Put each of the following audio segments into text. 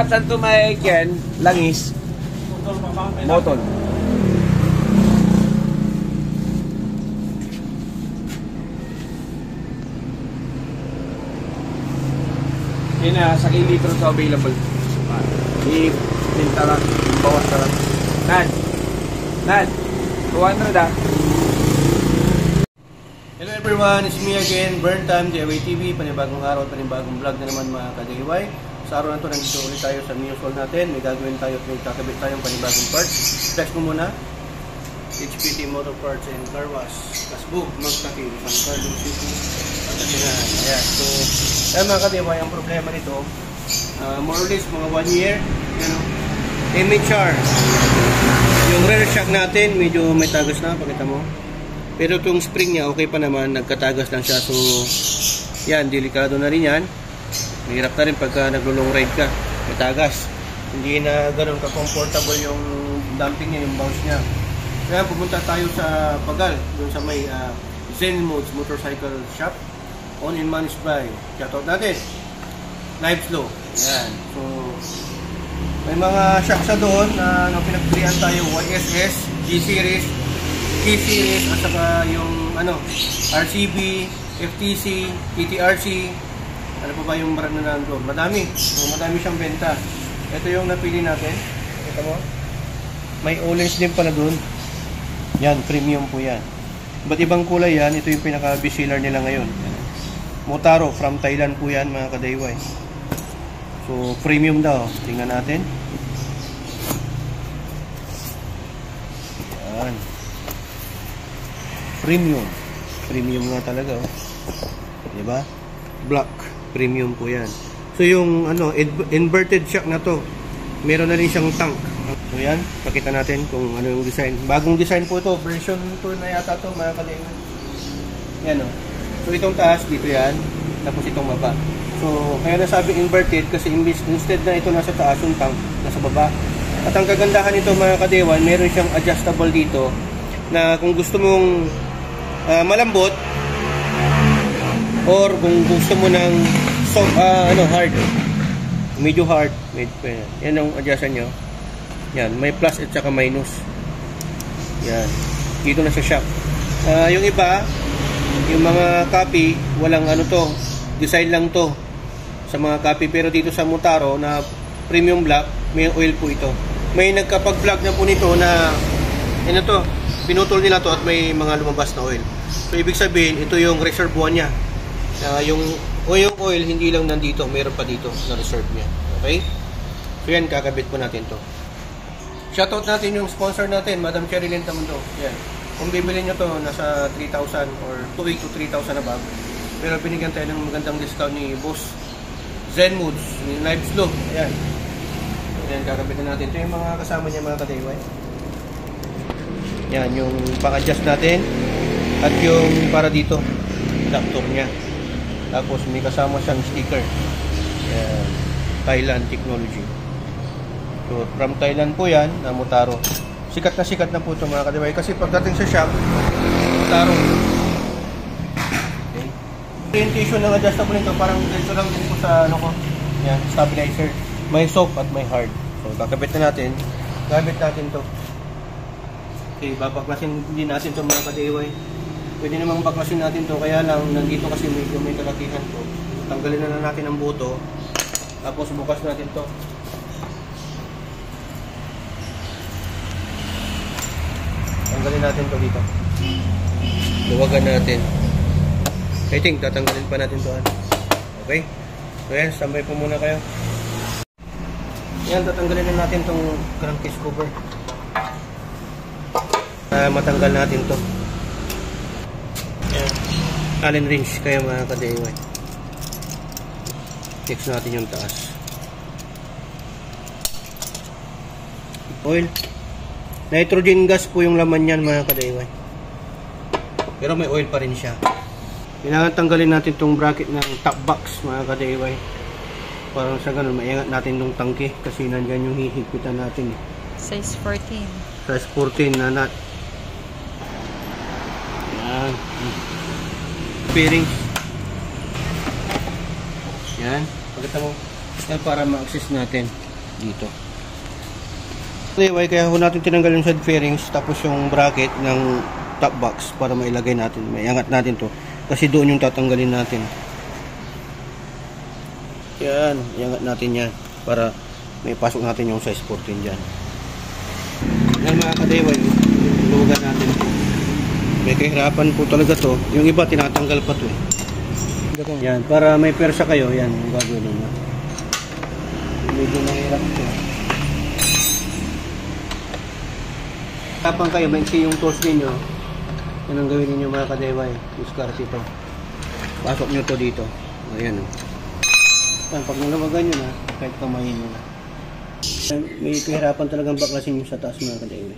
Parts and tumaik yan, langis. Motor. Yun na, sa litro sa available. I-pinta lang, bawas na lang. Nan, 200 ah. Hello everyone, it's me again, Burn Time, DIY TV, panibagong araw at panibagong vlog na naman mga ka-DIY. Sa araw na ito, nandito ulit tayo sa Neosol natin. May gagawin tayo at may kakabit tayong panibagong parts. Flex mo muna. HPT Motor Parts and Car Wash. Kasbog, Magtaki, San Carlos City. Pagkasinan. Ayan. So, ayan mga ka-DIY, ang problema nito, more or less mga 1 year, MHR. Yung rear shock natin, medyo may tagas na, pakita mo. Pero itong spring niya, okay pa naman, nagkatagas lang siya. So, yan, delikado na rin yan. Mahirap na rin pagka naglo-long ride ka, may tagas. Hindi na ganoon ka-comfortable yung dumping niya, yung bounce niya. Kaya pupunta tayo sa Pagal, doon sa may Zen Modes Motorcycle Shop. On and managed by, shoutout natin, Live Slow. Yan. So, may mga shock sa doon na pinagpilihan tayo, YSS, G-Series, K-Series, at saka yung RCB, FTC, TTRC, ano pa ba yung brand na nandoon? Madami. So, madami siyang benta. Ito yung napili natin. Kita mo? May orange din pala doon. Yan, premium po yan. Ba't ibang kulay yan? Ito yung pinaka-best seller nila ngayon. Motaro, from Thailand po yan mga ka-DIY. So, premium daw. Tingnan natin. Yan. Premium. Premium nga talaga, oh. Diba? Black. Premium po yan. So, yung inverted shock na to, meron na rin siyang tank. So, yan. Pakita natin kung ano yung design. Bagong design po ito. Version 2 na yata to mga ka-DIY. Yan, oh. So, itong taas, dito yan. Tapos itong baba. So, kaya nasabi inverted kasi instead na ito nasa taas, yung tank nasa baba. At ang kagandahan nito mga ka-DIY, meron siyang adjustable dito na kung gusto mong malambot or kung gusto mo ng hard, medyo hard, yan ang adjustan nyo. Yan, may plus at saka minus. Yan, dito na sa shop. Yung iba, yung mga copy, walang design lang to sa mga copy, pero dito sa Motaro na premium black, may oil po ito. May nagkapag-vlog na po nito na pinutol nila to at may mga lumabas na oil. So ibig sabihin, ito yung reservoir niya. Yung oil hindi lang nandito, mayroon pa dito na reserve niya. Okay? So yan, kakabit po natin to. Shoutout natin yung sponsor natin, Madam Cherilyn Tamundo. Yan. Kung bibili nyo to, nasa 3,000 or 2,800 to 3,000 na bag. Pero binigyan tayo ng magandang discount ni Boss Zen Moods, ni Live Slow. Ayan. Ayan, kakabitan natin. Ito yung mga kasama niya mga ka-DIY. Yan, yung pang-adjust natin. At yung para dito, adapter niya. Tapos may kasama siyang sticker. Ayan. Thailand Technology. So, from Thailand po yan, na Motaro. Sikat na po ito mga ka-DIY. Kasi pagdating sa shop, Motaro. Okay. Orientation ng adjustable nito, parang dito lang din po sa yan, stabilizer. May soft at may hard. So, kakabit na natin. Gamit natin to. Okay, babaklasin din natin to mga ka-DIY. Pwede namang baklasin natin to, kaya lang nandito kasi medyo may kalakihan to. Tanggalin na natin ang buto. Tapos bukas natin to. Tanggalin natin to dito. Luwagan natin. I think tatanggalin pa natin to. Okay? So yan, standby po muna kayo. Yan, tatanggalin na natin tong crankcase cover. Matanggal natin to. Yan. Allen wrench kayo mga ka-DIY. Check natin yung taas. Oil. Nitrogen gas po yung laman yan mga ka-DIY. Pero may oil pa rin siya. Kailangan tanggalin natin itong bracket ng top box mga ka-DIY. Parang sa ganun, maiangat natin yung tangke kasi nandyan yung hihigpitan natin. Size 14. Size 14 na nut. Yan. Bearings. Yan. Pagkita mo. Yan para ma-access natin. dito. Anyway, kaya ho natin tinanggal yung side fairings tapos yung bracket ng top box para mailagay natin. May angat natin to kasi doon yung tatanggalin natin. Yan, iangat natin yan para may pasok natin yung size 14 dyan. Yan mga ka-DIY, lugan natin to. May kahirapan po talaga to. Yung iba tinatanggal pa to eh. Yan, para may persa kayo, yan yung gagawin nyo. Medyo mahirap to. Tapang kayo, maiksi yung tools ninyo. Yan ang gawin ninyo mga ka-DIY. Discard ito. Pasok nyo to dito. Ayan o. Yan, pag nalawagan nyo na, kahit kamayin nyo na. May kahirapan talagang baklasin yung sa taas mga ka-DIY.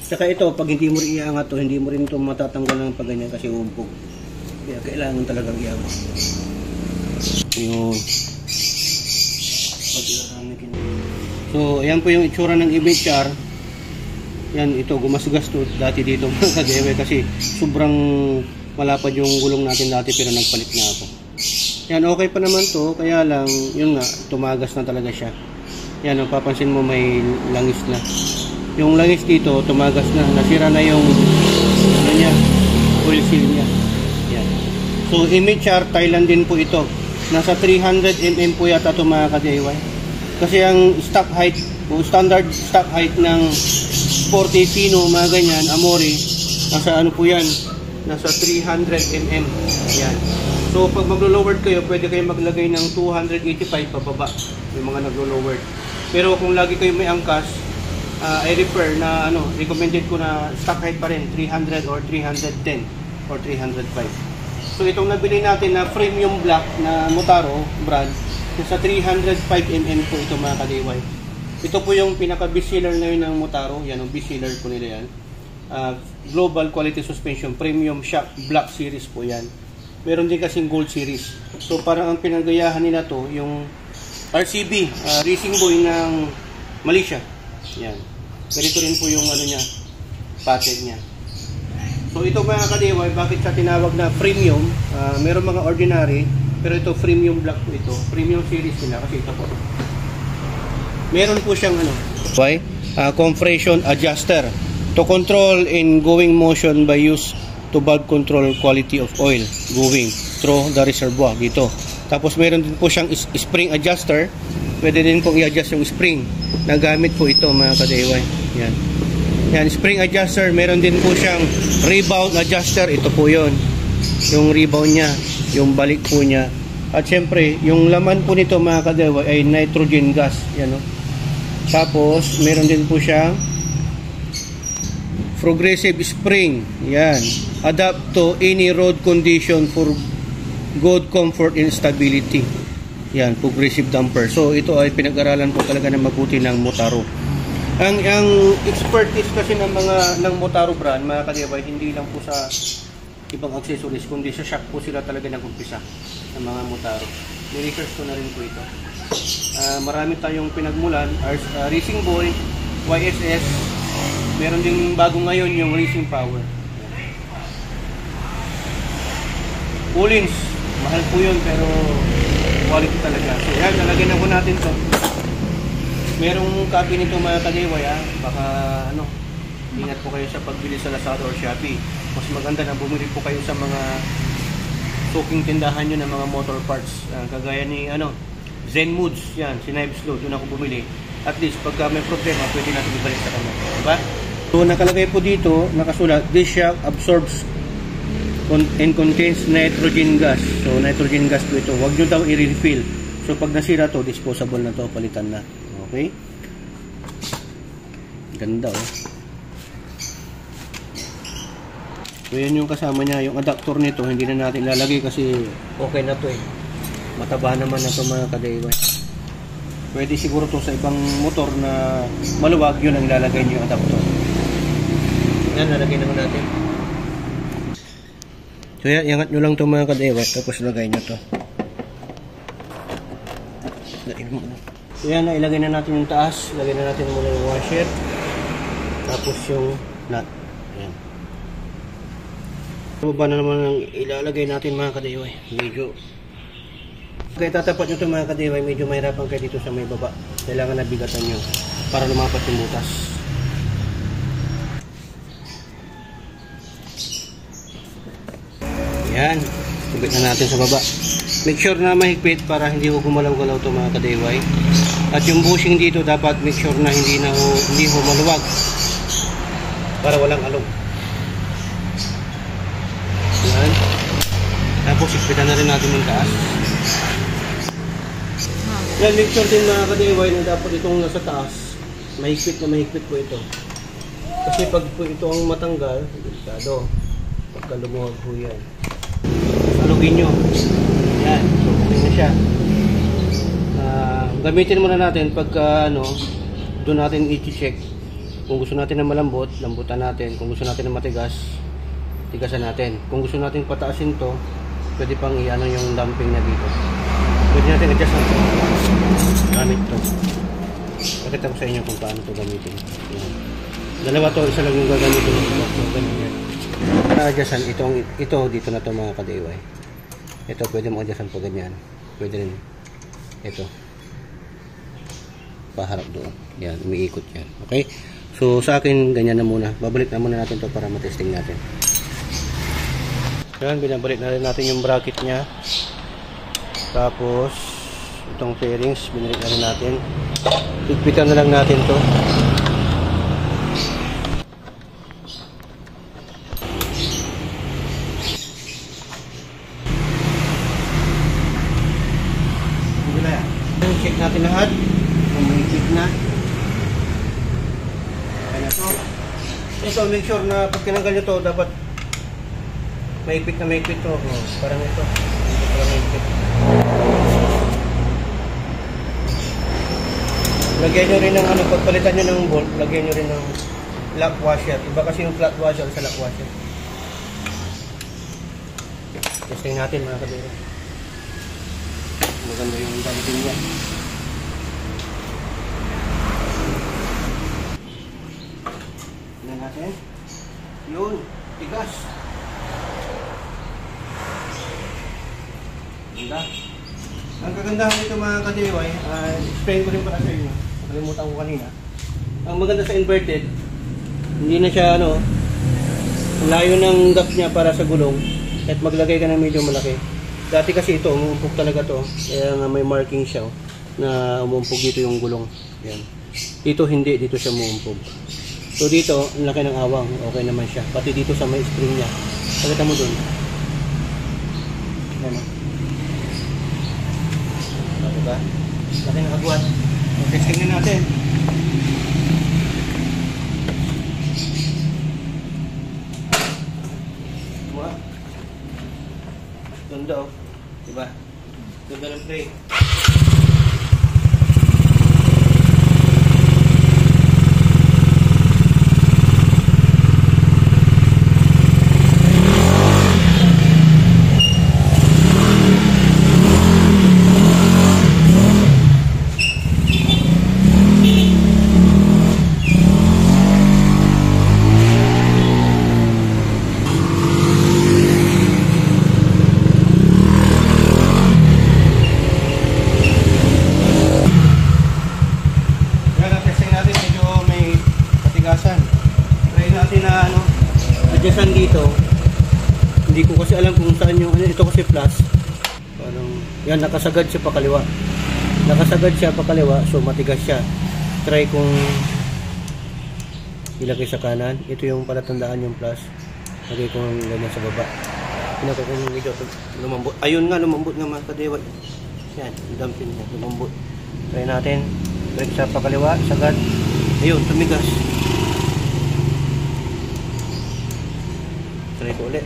Tsaka ito, pag hindi mo rin iangat to, hindi mo rin ito matatanggal ng pag ganyan kasi umpog. Kaya kailangan talagang iangat. Yun. So, ayan po yung itsura ng image-char. Yan, ito, gumasgas to dati dito mga ka-DIY kasi sobrang malapad yung gulong natin dati pero nagpalit na ako. Yan, okay pa naman to, kaya lang, yun nga, tumagas na talaga siya. Yan, papansin mo may langis na. Yung langis dito, tumagas na, nasira na yung ano niya, oil seal niya. Yan. So, image-char, Thailand din po ito. Nasa 300mm po yata ito mga ka-DIY. Kasi ang stock height, o standard stock height ng Sporty Fino, mga ganyan, Amore, nasa ano po yan, nasa 300mm. Yan. So, pag maglo-lowered kayo, pwede kayo maglagay ng 285 pababa, yung mga naglo-lowered. Pero kung lagi kayo may angkas, I refer na, recommended ko na stock height pa rin, 300 or 310 or 305. So, itong nabili natin na premium black na Motaro brand, sa 305mm po ito mga ka-DIY. Ito po yung pinaka-best seller ngayon ng Motaro. Yan, ang best seller po nila yan. Global Quality Suspension, Premium Shock Black Series po yan. Meron din kasing Gold Series. So parang ang pinagayahan nila to, yung RCB, Racing Boy ng Malaysia. Yan. Ganito rin po yung ano niya, patent niya. So ito mga ka-DIY, bakit sa tinawag na premium? Meron mga ordinary, pero ito premium black po ito. Premium series nila kasi ito po. Meron po siyang compression adjuster to control in going motion by use to valve control quality of oil going through the reservoir dito. Tapos meron din po siyang spring adjuster. Pwede din pong i-adjust yung spring. Nagamit po ito mga ka-DIY. Yan. Yan, spring adjuster. Meron din po siyang rebound adjuster. Ito po yon. Yung rebound niya, yung balik po niya. At syempre, yung laman po nito mga ka-DIY ay nitrogen gas. Yan o. Tapos, meron din po siyang progressive spring. Yan. Adapt to any road condition for good comfort and stability. Yan, progressive damper. So, ito ay pinag-aralan po talaga ng mabuti ng Motaro. Ang expertise kasi ng Motaro brand, mga ka-DIY, hindi lang po sa ibang accessories, kundi sa shock po sila talaga nag-umpisa ng mga Motaro. Ni-research ko na rin po ito. Marami tayong pinagmulan, Racing Boy, YSS, meron ding bago ngayon yung Racing Power. Pullins, mahal po yun pero quality talaga. So yan, nalagyan na po natin to. Merong copy nito mga ka-DIY, baka ingat po kayo sa pagbili sa Lazada or Shopee. Mas maganda na bumili po kayo sa mga suking tindahan nyo ng mga motor parts. Kagaya ni Zen Moods, yan, si Knives Low, doon ako bumili. At least, pagka may problema, pwede natin ibalik sa kanya. Diba? So, nakalagay po dito, nakasulat, this shock absorbs and contains nitrogen gas. So, nitrogen gas po ito. Huwag nyo daw i-refill. So, pag nasira to, disposable na to, palitan na. Okay? Ganda, oh. So, yan yung kasama niya. Yung adapter nito, hindi na natin lalagay kasi okay na to eh. Mataba naman na ito mga ka-DIY. Pwede siguro to sa ibang motor na maluwag, yun ang lalagay niyo yung adapter. Yan, lalagay naman natin. So yan, iangat nyo lang ito mga ka-DIY, tapos lagay nyo to. So yan, ilagay na natin yung taas. Lagay na natin muna yung washer. Tapos yung nut. Yan. Baba na naman ang ilalagay natin mga ka-DIY. Medyo Kaya tatapat nyo ito mga kadiway, medyo mahirapan kayo dito sa may baba. Kailangan nabigatan nyo para lumapat yung butas. Yan, subit na natin sa baba. Make sure na mahigpit para hindi ho gumalaw-galaw ito mga kadiway. At yung bushing dito dapat make sure na hindi ho maluwag para walang alog. Yan. Tapos higpitan na rin natin yung taas. Yan, make sure din mga kadiway na dapat itong nasa taas mahigpit po ito. Kasi pag po ito ang matanggal, delikado. Pagka lumuwag po yan. Alugin nyo. Yan, okay na siya. Gamitin muna natin pagka doon natin i-check. Kung gusto natin ng malambot, lambutan natin. Kung gusto natin ng matigas, tigasan natin. Kung gusto natin pataasin to, pwede pang i-ano yung dumping niya dito. Pwede natin adjust natin. Gamit to. Pakita ko sa inyo kung paano to gamitin. Yan. Dalawa to, isa lang yung gagamitin. So, ganun yan. Para adjustan, ito dito na to mga kadiway. Ito pwede mo adjustan po ganyan. Pwede rin ito. Paharap doon. Yan, umiikot yan. Okay? So sa akin ganyan na muna. Babalik na muna natin to para matesting natin. Yan, binabalik na rin natin yung bracket nya. Tapos itong fairings binalik na rin natin. Higpitan na lang natin to. Check natin lahat kung mahigpit na. Okay na to. Ito, make sure na pag tinanggal nyo to, dapat mahigpit na mahigpit to. Parang ito. Parang mahigpit. Lagyan nyo rin ng pagpalitan nyo ng bolt, lagyan nyo rin ng lock washer. Iba kasi yung flat washer sa lock washer. Testing natin mga kadero. Maganda yung damping niya. Tignan natin. Yun, tigas. Ganda. Ang kagandahan nito mga kadiway, explain ko rin para sa inyo. Nakalimutan ko kanina. Ang maganda sa inverted, hindi na siya layo ng gap niya para sa gulong. At maglagay ka ng medyo malaki. Dati kasi ito, umuumpog talaga to. Kaya nga may marking siya na umuumpog dito yung gulong. Yan. Dito hindi, dito siya umuumpog. So dito, ang laki ng awang. Okay naman siya. Pati dito sa may spring niya. Pagkita mo dun. Yan o. Diba? Laki ng agwat. So, testing na natin. Diba? Ganda o. Diba? Ganda ng play. Try natin na adjustan dito. Hindi ko kasi alam kung saan yung ito kasi plus. Parang yan, nakasagad siya pa kaliwa. Nakasagad siya pa kaliwa, so matigas siya. Try kung ilagay sa kanan. Ito yung palatandaan yung plus. Lagay ko ganyan sa baba. Pinaka ko yung video lumambot. Ayun nga, lumambot nga mga kadiwa. Yan, dampin niya, lumambot. Try natin. Break sa pa kaliwa, sagad. Ayun, tumigas. Try ko ulit.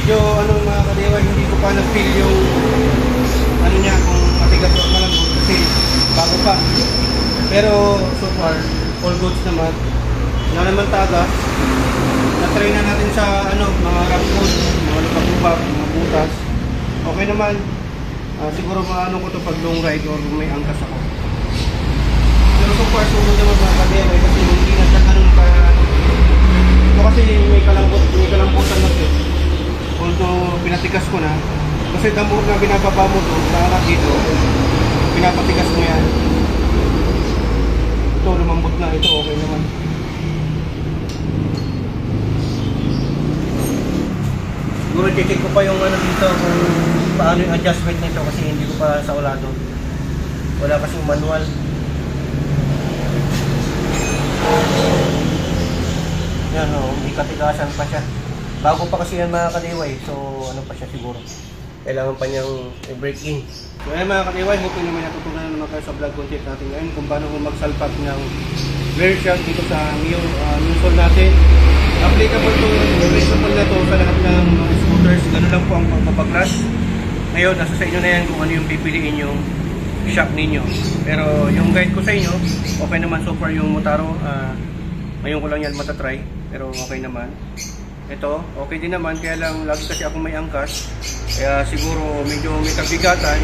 Medyo mga kadiwa, hindi ko pa na-feel yung matigas o malambot kasi bago pa. Pero so far, all goods naman. Wala naman tagas. Na-try na natin sa mga rough food, mga lubak-lubak, mga butas. Okay naman. Siguro maano ko to pag long ride or may angkas ako. Pero so far, sunod naman mga kadeway kasi hindi na siya ganun pa. Ito kasi may kalambutan na siya. Although pinatigas ko na. Kasi damor na binababa mo to, lahat dito, pinapatigas mo yan. Ito, lumambot na. Ito, okay naman. Siguro check ko pa yung dito kung paano yung adjustment nito kasi hindi ko pa sa ulado. Wala kasing manual. Yan hindi katigasan pa siya. Bago pa kasi yan mga kadiway, so ano pa siya siguro. Kailangan pa niyang i-break in. So ayan mga kadiway, hoping naman natutunan naman kayo sa vlog content natin ngayon kung paano magsalpak ng rear shock dito sa Mewsol natin. Applicable itong principle na to sa lahat ng mga scooters. Ganun lang po ang pagpapaklas. Ngayon, nasa sa inyo na yan kung ano yung pipiliin yung shock ninyo. Pero yung guide ko sa inyo, okay naman so far yung Motaro. Ngayon ko lang yan matatry, pero okay naman. Ito, okay din naman, kaya lang lagi kasi ako may angkas. Kaya siguro medyo may kabigatan.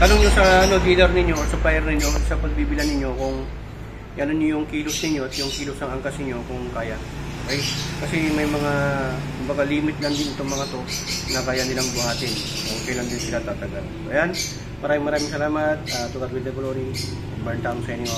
Tanong nyo sa dealer ninyo o supplier ninyo sa pagbibilan ninyo kung ano nyo yung kilos ninyo at yung kilos ng angkas ninyo kung kaya. Okay? Kasi may mga limit lang din itong mga to na kaya nilang buhatin. Okay lang din sila tatagal. So, ayan, maraming salamat. To God with the glory. Burn down sa inyo.